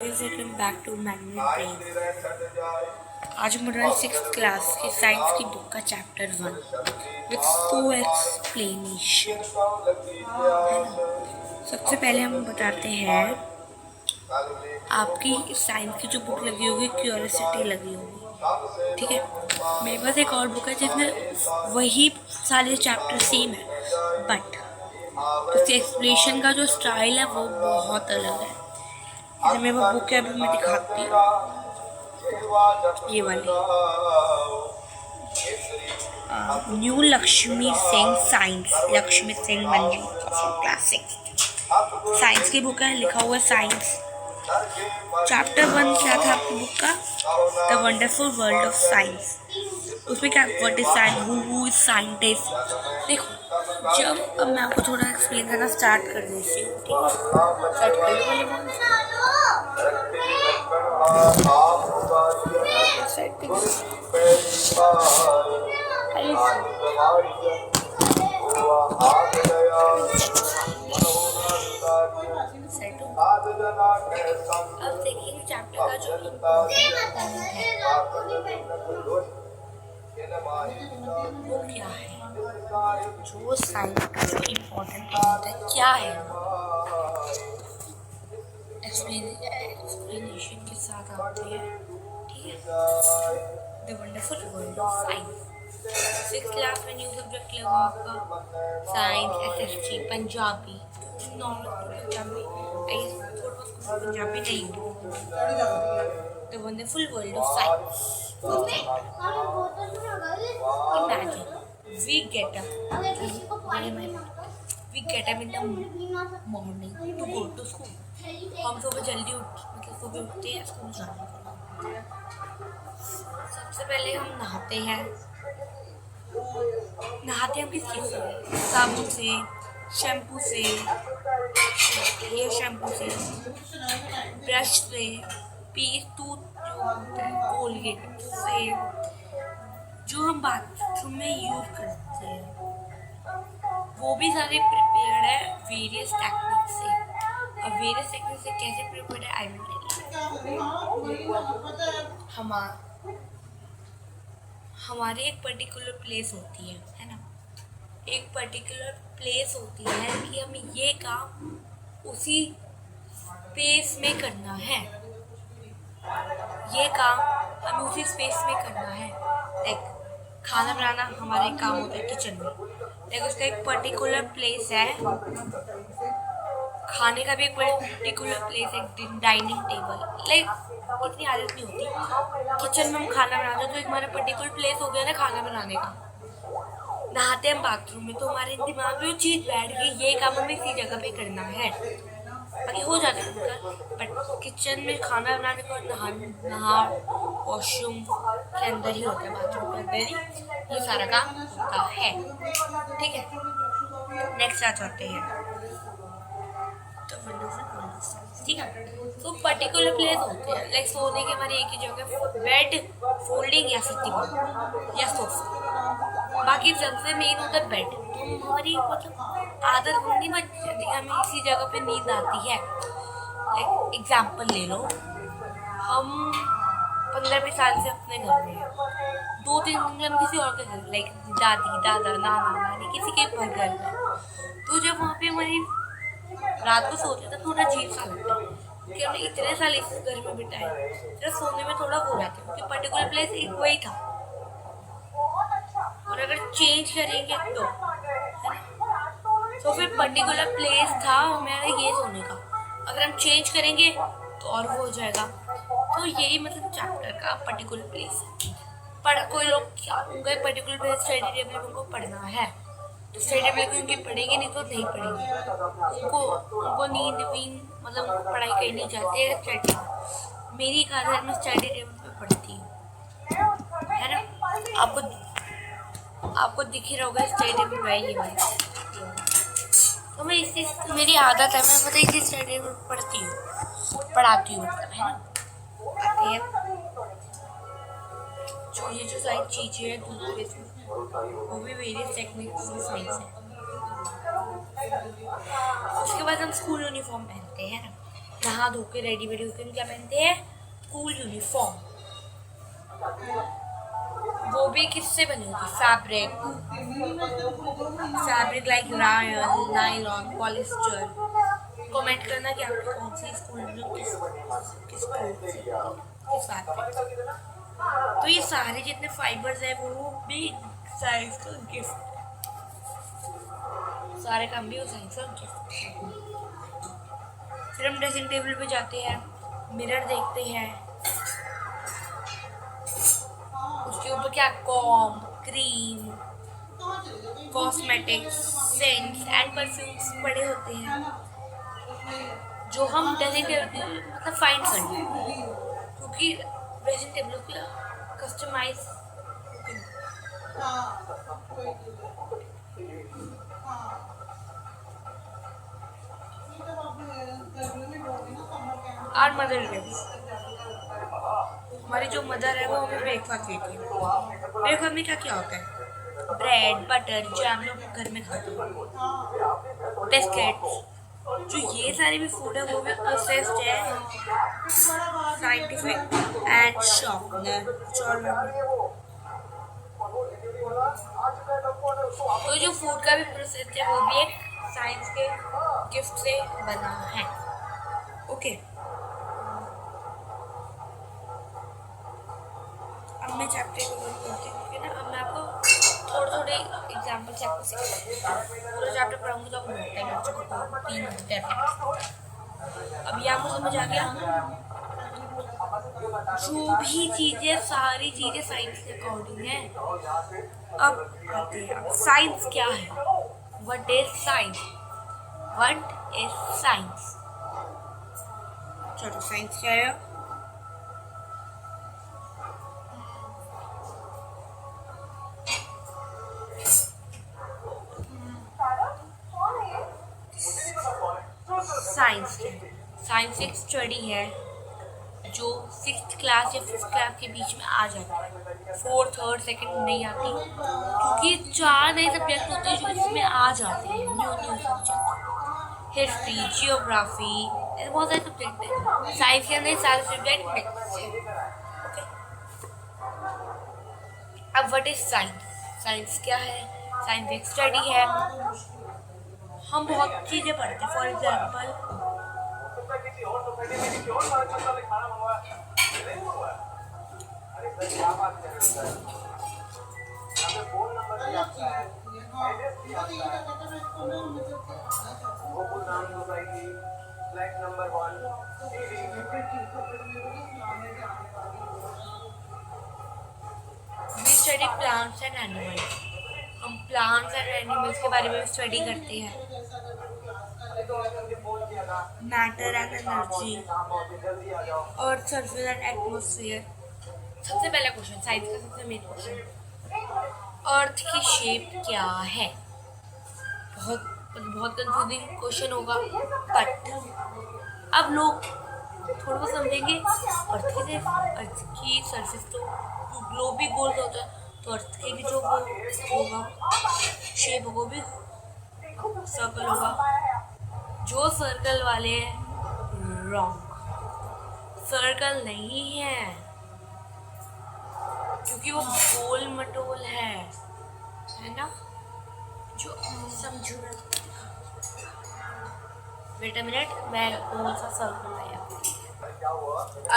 Welcome back to Magnet Brain. आज हम पढ़ रहे हैं 6th क्लास की साइंस की बुक का चैप्टर 1 विद फुल एक्सप्लेनेशन। सबसे पहले हम बताते हैं आपकी साइंस की जो बुक लगी होगी क्यूरियोसिटी लगी होगी, ठीक है। मेरे पास एक और बुक है जिसमें वही सारे चैप्टर सेम है, बट उसके एक्सप्लेनेशन का जो स्टाइल है वो बहुत अलग है। जैसे मेरे पास बुक है, अभी मैं दिखाती हूँ, ये वाली न्यू लक्ष्मी सिंह साइंस, लक्ष्मी सिंह मंजी क्लासिक साइंस की बुक है। लिखा हुआ है साइंस। चैप्टर 1 क्या था आपकी बुक का? The wonderful world of science. उसमें क्या, what is science, who is scientist. देखो, जब अब मैं आपको थोड़ा एक्सप्लेन करना स्टार्ट कर देती हूँ, ठीक है। स्टार्ट कर अब देखिए चैप्टर का जो वो क्या है, जो साइंस का जो इम्पोर्टेंट पॉइंट है क्या है, एक्सप्लेनेशन के साथ आती है, ठीक है। The wonderful world of science. 6th class में न्यू सब्जेक्ट लगा आपका science, SST, Punjabi, normal Punjabi, Punjabi नहीं, the wonderful world of science. Imagine we get up in the morning to go to school. हम सुबह जल्दी सुबह उठते हैं स्कूल जाने के लिए। सबसे पहले हम नहाते हैं। नहाते हम किस चीज़ से? साबुन से, शैम्पू से, हेयर शैम्पू से, ब्रश से, टूथ जो होता है कोलगेट से, जो हम बाथरूम में यूज करते हैं वो भी सारे प्रिपेयर्ड है वेरियस टेक्निक से। अब वेरियस टेक्निक से कैसे प्रिपेयर्ड है आई विल हमारे एक पर्टिकुलर प्लेस होती है ना, एक पर्टिकुलर प्लेस होती है कि हमें ये काम उसी स्पेस में करना है, ये काम हमें उसी स्पेस में करना है। लाइक खाना बनाना हमारा एक काम होता है किचन में, लाइक उसका एक पर्टिकुलर प्लेस है। खाने का भी एक पर्टिकुलर प्लेस है, डाइनिंग टेबल। लाइक इतनी आदत नहीं होती, किचन में हम खाना बनाते हैं तो एक हमारा पर्टिकुलर प्लेस हो गया ना खाना बनाने का। नहाते हैं बाथरूम में तो हमारे दिमाग में वो चीज़ बैठ गई, ये काम हमें इसी जगह पे करना है, बाकी हो जाता है। बट किचन में खाना बनाने को नहा वॉशरूम के अंदर ही होता है, बाथरूम के अंदर ही ये सारा काम होता है, ठीक है। नेक्स्ट आ जाते हैं तो ठीक है। तो पर्टिकुलर प्लेस होते हैं, लाइक सोने के हमारे एक ही जगह, बेड, फोल्डिंग या फिर दीवार या सोफा। बाकी सबसे मेन होता है बेड। तो हमारी मतलब आदत नहीं बन जाती, हमें इसी जगह पे नींद आती है। लाइक एग्जाम्पल ले लो, हम 15-20 साल से अपने घर में हैं, 2-3 दिन हम किसी और के घर, लाइक दादी, दादा, नाना, नानी, किसी के घर में, तो जब वहाँ पे हमारी रात को सोते तो थोड़ा अजीब सा लगता है क्योंकि हमने इतने साल इस घर में बिताए, फिर सोने में थोड़ा हो जाता है क्योंकि पर्टिकुलर प्लेस एक वही था। और अगर चेंज करेंगे तो फिर पर्टिकुलर प्लेस था हमारा ये सोने का, अगर हम चेंज करेंगे तो और वो हो जाएगा। तो यही मतलब चैप्टर का पर्टिकुलर प्लेस है। कोई लोग क्या उनका पर्टिकुलर प्लेस स्टडी टेबल में उनको पढ़ना है तो स्टडी टेबल में उनके पढ़ेंगे, नहीं तो नहीं पढ़ेंगे। उनको नींद मतलब पढ़ाई करनी चाहते हैं स्टडी। मेरी आदत मैं स्टडी टेबल पे पढ़ती हूँ, है ना। आपको दिख ही रहा होगा स्टडी टेबल में ये वाला, तो मैं मेरी आदत है, मैं पता इसी स्टडी टेबल पढ़ाती हूँ, मतलब, है ना। आते हैं जो ये जो सारी चीज़ें हैं वो भी वेरियस टेक्निक्स की साइंस है। उसके बाद हम स्कूल यूनिफॉर्म पहनते हैं ना, नहा धो के रेडी वेडी होकर क्या पहनते हैं, स्कूल यूनिफॉर्म। वो भी किससे बनी होती, fabric like Ryan, nylon, polyester. Comment करना कि आपको कौन सी स्कूल किस फैब्रिक। तो ये सारे जितने फाइबर्स है वो भी साइंस का गिफ्ट, सारे काम भी साइंस का गिफ्ट। फिर हम ड्रेसिंग टेबल पे जाते हैं, मिरर देखते हैं, उसके ऊपर क्या comb, cream, cosmetics, scents and perfumes पड़े होते हैं, जो हम ड्रेसिंग टेबल मतलब फाइंड करते हैं, क्योंकि ड्रेसिंग टेबल की कस्टमाइज और मदर हमारी जो मदर है वो हमें ब्रेकफास्ट देती है। ब्रेकफास्ट में क्या क्या होता है, ब्रेड, बटर, जैम लोग घर में खाते हैं, बिस्किट्स। जो ये सारे भी फूड है वो भी प्रोसेस्ड है, साइंटिफिक एंड शॉर्पनर। तो जो फूड का भी प्रोसेस है वो भी एक साइंस के गिफ्ट से बना है। ओके, अब मैं चैप्टर को करती हूँ ना। अब मैं आपको थोड़े एग्जाम्पल्स आपको सिखाऊंगी। पूरा चैप्टर पढ़ाऊंगी तो आपको बहुत टाइम लग जाएगा, 3 घंटे। अब ये आपको समझ आ गया, जो भी चीजें सारी चीजें साइंस के अकॉर्डिंग है। अब आते हैं, साइंस क्या है, what is science, what is science. चलो साइंस क्या है। साइंस एक स्टडी है जो 6th क्लास या 5th क्लास के बीच में आ जाती है, 4th, 3rd, 2nd नहीं आती, क्योंकि 4 नए सब्जेक्ट होते हैं जो इसमें आ जाते हैं, न्यू सब्जेक्ट, हिस्ट्री, जियोग्राफी, ऐसे बहुत सारे सब्जेक्ट हैं। साइंस के अंदर सारे सब्जेक्ट मिक्स हैं। अब व्हाट इज साइंस, साइंस क्या है। साइंस एक स्टडी है, हम बहुत चीज़ें पढ़ते हैं। For example we study plants and animals। हम प्लांट्स एंड एनिमल्स के बारे में स्टडी करते हैं। Matter and energy, earth, surface and atmosphere. सबसे पहला क्वेश्चन, साइंस का सबसे मेन क्वेश्चन, अर्थ की शेप क्या है। बहुत कंफ्यूजिंग क्वेश्चन होगा, बट अब लोग थोड़ा बहुत समझेंगे। अर्थ की सरफेस तो ग्लोब भी गोल होता है, तो अर्थ के भी जो होगा शेप वो भी सर्कल होगा। जो सर्कल वाले हैं रॉन्ग, सर्कल नहीं है, क्योंकि वो गोल मटोल है ना। जो समझो, वेट अ मिनट, मैं कौन सा सर्कल लाया।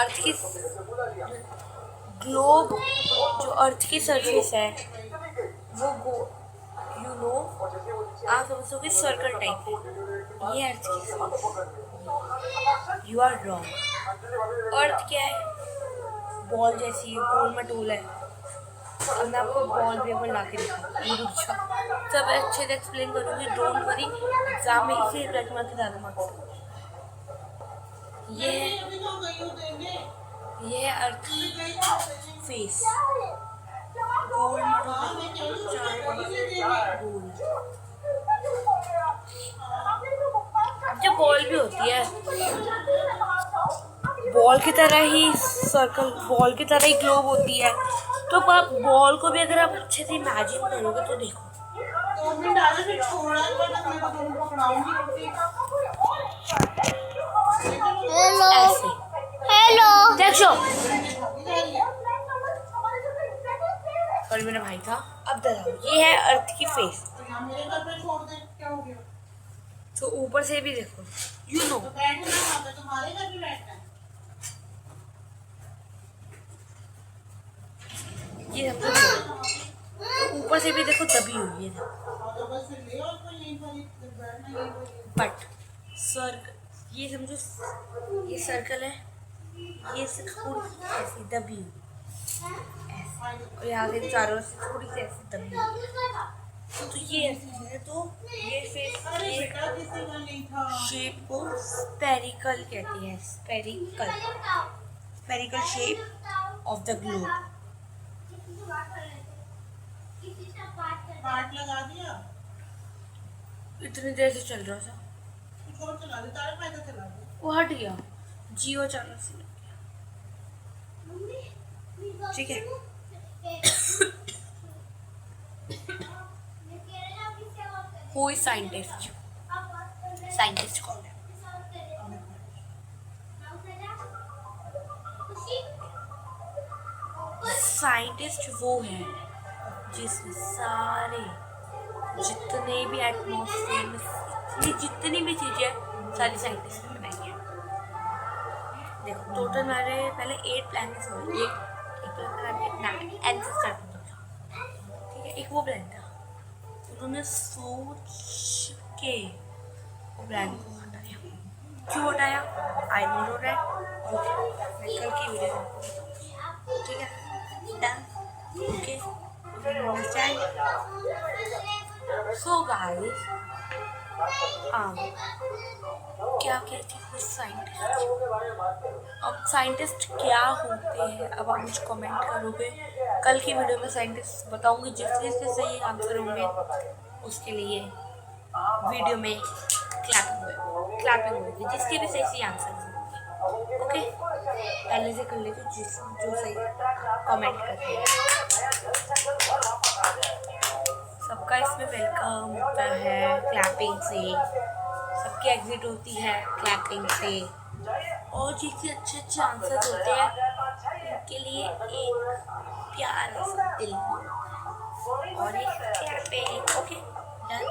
अर्थ की ग्लोब, जो अर्थ की सरफेस है वो आप समझोगे सर्कल टाइप है, ये अर्थ की surface. You are wrong. Earth क्या है, बॉल जैसी है, गोल मटोल है। अब मैं आपको बॉल पेपर ला के दिखाऊंगी, सब अच्छे से एक्सप्लेन करूँगी, डोंट वरी। एग्जाम में इसी ब्लैक मार्क ज़्यादा मार्क्स। ये है अर्थ फेस, गोल गोल। अब जो बॉल भी होती है, बॉल की तरह ही सर्कल, बॉल की तरह ही ग्लोब होती है। तो आप बॉल को भी अगर आप अच्छे से इमेजिन करोगे तो देखो, ऐसे हेलो देखो। और मेरा भाई था। अब बताओ, ये है अर्थ की फेस। मेरे घर पे छोड़ दे, क्या हो गया? तो ऊपर से भी देखो, यू नो। तो बैठना वहाँ पे, तुम्हारे घर भी बैठना है। ये समझो, तो ऊपर से भी देखो दबी हुई है। और तो बस फिर ले आओ उसको यहीं पर ही, जब बैठना यहीं पर ही। बट सर्कल, ये समझो, ये सर्कल है, ये से थोड़ी ऐसी दबी हुई ऐसे, और यहाँ से चारों से थोड़ी सी ऐसी दबी हुई। तो ये ऐसे है, तो ये फेस, अरे ये बेटा किसी का नहीं था। शेप को स्पेरिकल कहती है। Spherical, spherical shape of the globe. Part लगा दिया, इतनी देर से चल रहा था, कुछ और चला दे, तारा फायदा चला दे। वो हट गया, जियो चैनल से लग गया। ठीक है। कोई साइंटिस्ट, साइंटिस्ट कौन है? साइंटिस्ट वो है जिसने सारे, जितने भी एटमॉस्फेयर में इतनी जितनी भी चीजें, सारी साइंटिस्ट ने बनाई है। देखो टोटल हमारे पहले 8 प्लैनेट्स हुए। एक प्लैनेट एंसेस्टर था, ठीक है, एक वो प्लैनेट था। उन्होंने सोच के वो प्लैनेट को हटाया। क्यों हटाया? I don't know that. Okay, कल की वीडियो में, ठीक है, done, okay, understand. So guys, क्या कहती है साइंटिस्ट? अब साइंटिस्ट क्या होते हैं, अब आप मुझे कमेंट करोगे। कल की वीडियो में साइंटिस्ट बताऊंगी, जिसके सही आंसर होंगे उसके लिए वीडियो में क्लैपिंग होगी, जिसके भी सही आंसर होंगे। ओके, पहले से कर लेते जो सही कमेंट करते हैं। सबका इसमें वेलकम होता है क्लैपिंग से, सबकी एग्जिट होती है क्लैपिंग से, और जिसके अच्छे आंसर होते हैं उनके लिए एक प्यारा सा दिल और एक क्लैपिंग। Okay, done.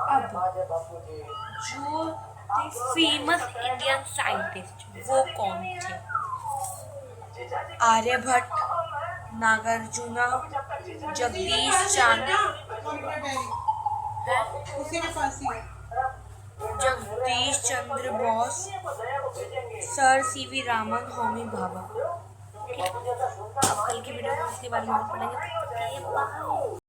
अब जो फेमस इंडियन साइंटिस्ट वो कौन थे? आर्यभट्ट, नागार्जुना, जगदीश चंद्र, उसी के पास ही है। Jagdish Chandra Bose, sir CV Raman, Homi Bhabha. अब कल की वीडियो में इसके बारे में पढ़ेंगे।